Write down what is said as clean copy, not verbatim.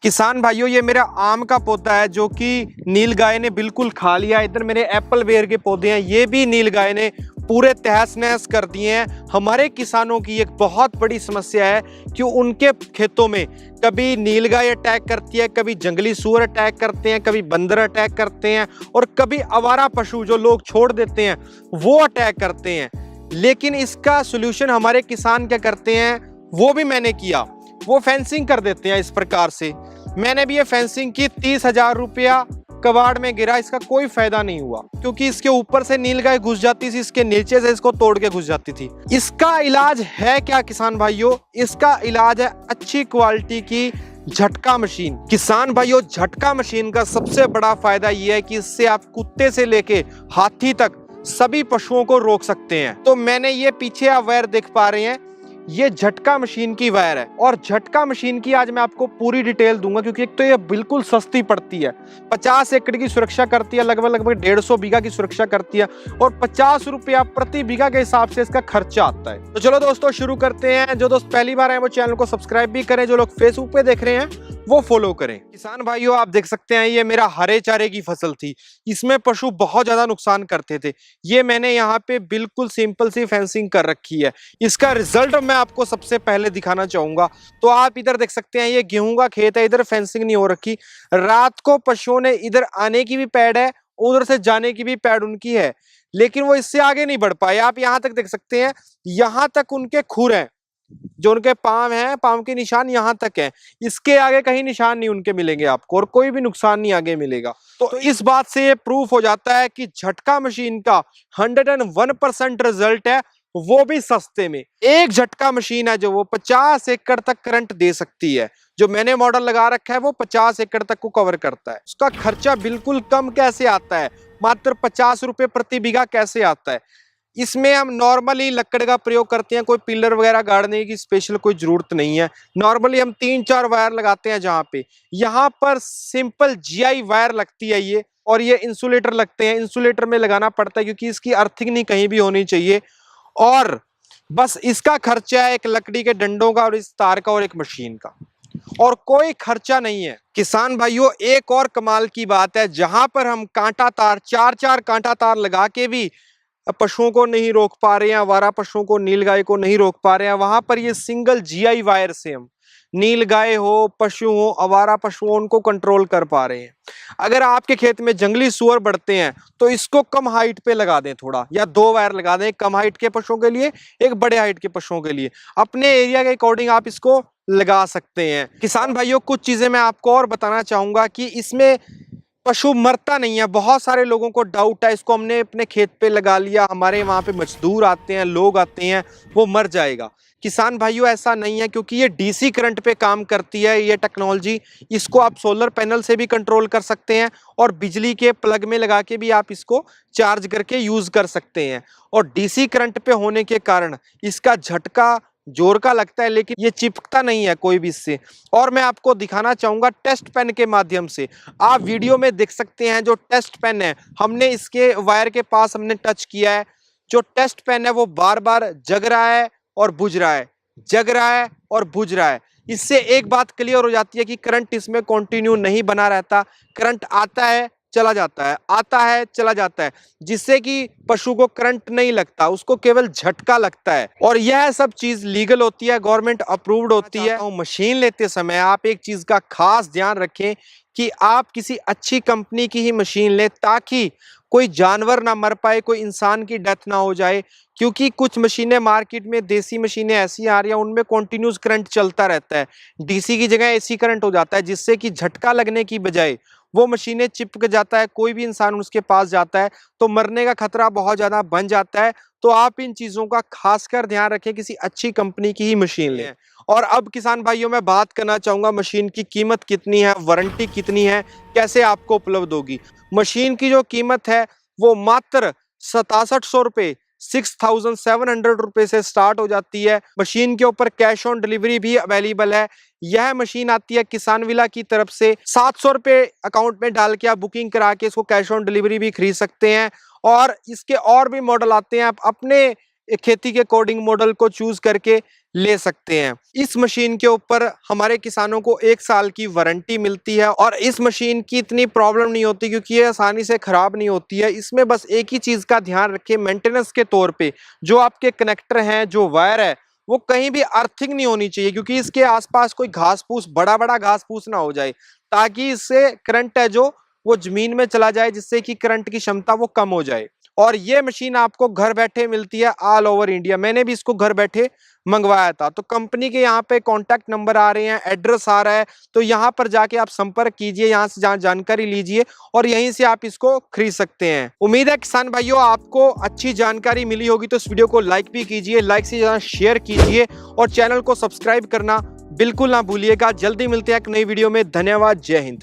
किसान भाइयों, ये मेरा आम का पौधा है जो कि नीलगाय ने बिल्कुल खा लिया। इधर मेरे एप्पल बेर के पौधे हैं, ये भी नीलगाय ने पूरे तहस नहस कर दिए हैं। हमारे किसानों की एक बहुत बड़ी समस्या है कि उनके खेतों में कभी नीलगाय अटैक करती है, कभी जंगली सूअर अटैक करते हैं, कभी बंदर अटैक करते हैं और कभी आवारा पशु जो लोग छोड़ देते हैं वो अटैक करते हैं। लेकिन इसका सोल्यूशन हमारे किसान क्या करते हैं, वो भी मैंने किया। वो फेंसिंग कर देते हैं इस प्रकार से। मैंने भी ये फेंसिंग की, 30,000 रुपया कबाड़ में गिरा, इसका कोई फायदा नहीं हुआ क्योंकि इसके ऊपर से नीलगाय घुस जाती थी, इसके नीचे से इसको तोड़ के घुस जाती थी। इसका इलाज है क्या किसान भाइयों? इसका इलाज है अच्छी क्वालिटी की झटका मशीन। किसान भाइयों, झटका मशीन का सबसे बड़ा फायदा यह है कि इससे आप कुत्ते से लेके हाथी तक सभी पशुओं को रोक सकते हैं। तो मैंने ये पीछे आप वायर देख पा रहे हैं, ये झटका मशीन की वायर है और झटका मशीन की आज मैं आपको पूरी डिटेल दूंगा क्योंकि एक तो ये बिल्कुल सस्ती पड़ती है। 50 एकड़ की सुरक्षा करती है, लगभग 150 बीघा की सुरक्षा करती है और 50 रुपया प्रति बीघा के हिसाब से इसका खर्चा आता है। तो चलो दोस्तों शुरू करते हैं। जो दोस्त पहली बार आए वो चैनल को सब्सक्राइब भी करें, जो लोग फेसबुक पे देख रहे हैं वो फॉलो करें। किसान भाइयों, आप देख सकते हैं ये मेरा हरे चारे की फसल थी, इसमें पशु बहुत ज्यादा नुकसान करते थे। ये मैंने यहाँ पे बिल्कुल सिंपल सी फेंसिंग कर रखी है। इसका रिजल्ट मैं आपको सबसे पहले दिखाना चाहूंगा। तो आप इधर देख सकते हैं ये गेहूं का खेत है, इधर फेंसिंग नहीं हो रखी। रात को पशुओं ने इधर आने की भी पैड है, उधर से जाने की भी पैड उनकी है, लेकिन वो इससे आगे नहीं बढ़ पाए। आप यहाँ तक देख सकते हैं, यहाँ तक उनके खुर हैं, जो उनके पांव हैं, पांव के निशान यहाँ तक है। इसके आगे कहीं निशान नहीं उनके मिलेंगे आपको और कोई भी नुकसान नहीं आगे मिलेगा। तो इस बात से ये प्रूफ हो जाता है कि झटका मशीन का 101% रिजल्ट है, वो भी सस्ते में। एक झटका मशीन है जो वो 50 एकड़ तक करंट दे सकती है। जो मैंने मॉडल लगा रखा है वो 50 एकड़ तक को कवर करता है। उसका खर्चा बिल्कुल कम कैसे आता है, मात्र 50 रुपए प्रति बीघा कैसे आता है। इसमें हम नॉर्मली लकड़ का प्रयोग करते हैं, कोई पिलर वगैरह गाड़ने की स्पेशल कोई जरूरत नहीं है। नॉर्मली हम 3-4 वायर लगाते हैं जहां पे, यहाँ पर सिंपल GI वायर लगती है ये, और ये इंसुलेटर लगते हैं। इंसुलेटर में लगाना पड़ता है क्योंकि इसकी अर्थिंग नहीं कहीं भी होनी चाहिए। और बस इसका खर्चा है एक लकड़ी के डंडों का और इस तार का और एक मशीन का, और कोई खर्चा नहीं है। किसान भाइयों, एक और कमाल की बात है, जहां पर हम कांटा तार 4-4 कांटा तार लगा के भी पशुओं को नहीं रोक पा रहे हैं, आवारा पशुओं को, नीलगाय को नहीं रोक पा रहे हैं, वहां पर ये सिंगल GI वायर से हम नीलगाय हो, पशु हो, आवारा पशु हो, उनको कंट्रोल कर पा रहे हैं। अगर आपके खेत में जंगली सुअर बढ़ते हैं तो इसको कम हाइट पे लगा दें थोड़ा, या 2 वायर लगा दें, कम हाइट के पशुओं के लिए, एक बड़े हाइट के पशुओं के लिए। अपने एरिया के अकॉर्डिंग आप इसको लगा सकते हैं। किसान भाइयों, कुछ चीजें मैं आपको और बताना चाहूंगा कि इसमें पशु मरता नहीं है। बहुत सारे लोगों को डाउट है, इसको हमने अपने खेत पे लगा लिया, हमारे वहां पे मजदूर आते हैं, लोग आते हैं, वो मर जाएगा। किसान भाइयों, ऐसा नहीं है क्योंकि ये DC करंट पे काम करती है ये टेक्नोलॉजी। इसको आप सोलर पैनल से भी कंट्रोल कर सकते हैं और बिजली के प्लग में लगा के भी आप इसको चार्ज करके यूज कर सकते हैं। और DC करंट पे होने के कारण इसका झटका जोर का लगता है, लेकिन ये चिपकता नहीं है कोई भी इससे। और मैं आपको दिखाना चाहूंगा टेस्ट पेन के माध्यम से। आप वीडियो में देख सकते हैं जो टेस्ट पेन है, हमने इसके वायर के पास हमने टच किया है। जो टेस्ट पेन है वो बार बार जग रहा है और बुझ रहा है, जग रहा है और बुझ रहा है। इससे एक बात क्लियर हो जाती है कि करंट इसमें कंटिन्यू नहीं बना रहता, करंट आता है चला जाता है, आता है चला जाता है, जिससे कि पशु को करंट नहीं लगता, उसको केवल झटका लगता है। और यह सब चीज लीगल होती है, गवर्नमेंट अप्रूव्ड होती है। मशीन लेते समय आप एक चीज का खास ध्यान रखें कि आप किसी अच्छी कंपनी की ही मशीन लें, ताकि कोई जानवर ना मर पाए, कोई इंसान की डेथ ना हो जाए। क्योंकि कुछ मशीनें मार्केट में, देसी मशीनें ऐसी आ रही हैं, उनमें कॉन्टिन्यूस करंट चलता रहता है, DC की जगह AC करंट हो जाता है, जिससे कि झटका लगने की बजाय वो मशीनें चिपक जाता है। कोई भी इंसान उसके पास जाता है तो मरने का खतरा बहुत ज्यादा बन जाता है। तो आप इन चीजों का खासकर ध्यान रखें, किसी अच्छी कंपनी की ही मशीन लें। और अब किसान भाइयों, मैं बात करना चाहूंगा मशीन की कीमत कितनी है, वारंटी कितनी है, कैसे आपको उपलब्ध होगी। मशीन की जो कीमत है वो मात्र 6700 रुपए, 6700 रुपए से स्टार्ट हो जाती है। मशीन के ऊपर कैश ऑन डिलीवरी भी अवेलेबल है। यह मशीन आती है किसान विला की तरफ से। 700 रुपए अकाउंट में डाल के आप बुकिंग करा के इसको कैश ऑन डिलीवरी भी खरीद सकते हैं। और इसके और भी मॉडल आते हैं, आप अपने खेती के अकॉर्डिंग मॉडल को चूज करके ले सकते हैं। इस मशीन के ऊपर हमारे किसानों को 1 साल की वारंटी मिलती है और इस मशीन की इतनी प्रॉब्लम नहीं होती क्योंकि ये आसानी से खराब नहीं होती है। इसमें बस एक ही चीज का ध्यान रखें, मेंटेनेंस के तौर पे जो आपके कनेक्टर हैं, जो वायर है, वो कहीं भी अर्थिंग नहीं होनी चाहिए क्योंकि इसके आसपास कोई घास फूस, बड़ा बड़ा घास फूस ना हो जाए, ताकि इससे करंट है जो वो जमीन में चला जाए, जिससे कि करंट की क्षमता वो कम हो जाए। और ये मशीन आपको घर बैठे मिलती है ऑल ओवर इंडिया। मैंने भी इसको घर बैठे मंगवाया था। तो कंपनी के यहाँ पे कॉन्टैक्ट नंबर आ रहे हैं, एड्रेस आ रहा है, तो यहाँ पर जाके आप संपर्क कीजिए, यहाँ से जानकारी लीजिए और यहीं से आप इसको खरीद सकते हैं। उम्मीद है किसान भाइयों आपको अच्छी जानकारी मिली होगी, तो इस वीडियो को लाइक भी कीजिए, लाइक से ज्यादा शेयर कीजिए और चैनल को सब्सक्राइब करना बिल्कुल ना भूलिएगा। जल्दी मिलते हैं एक नई वीडियो में। धन्यवाद। जय हिंद।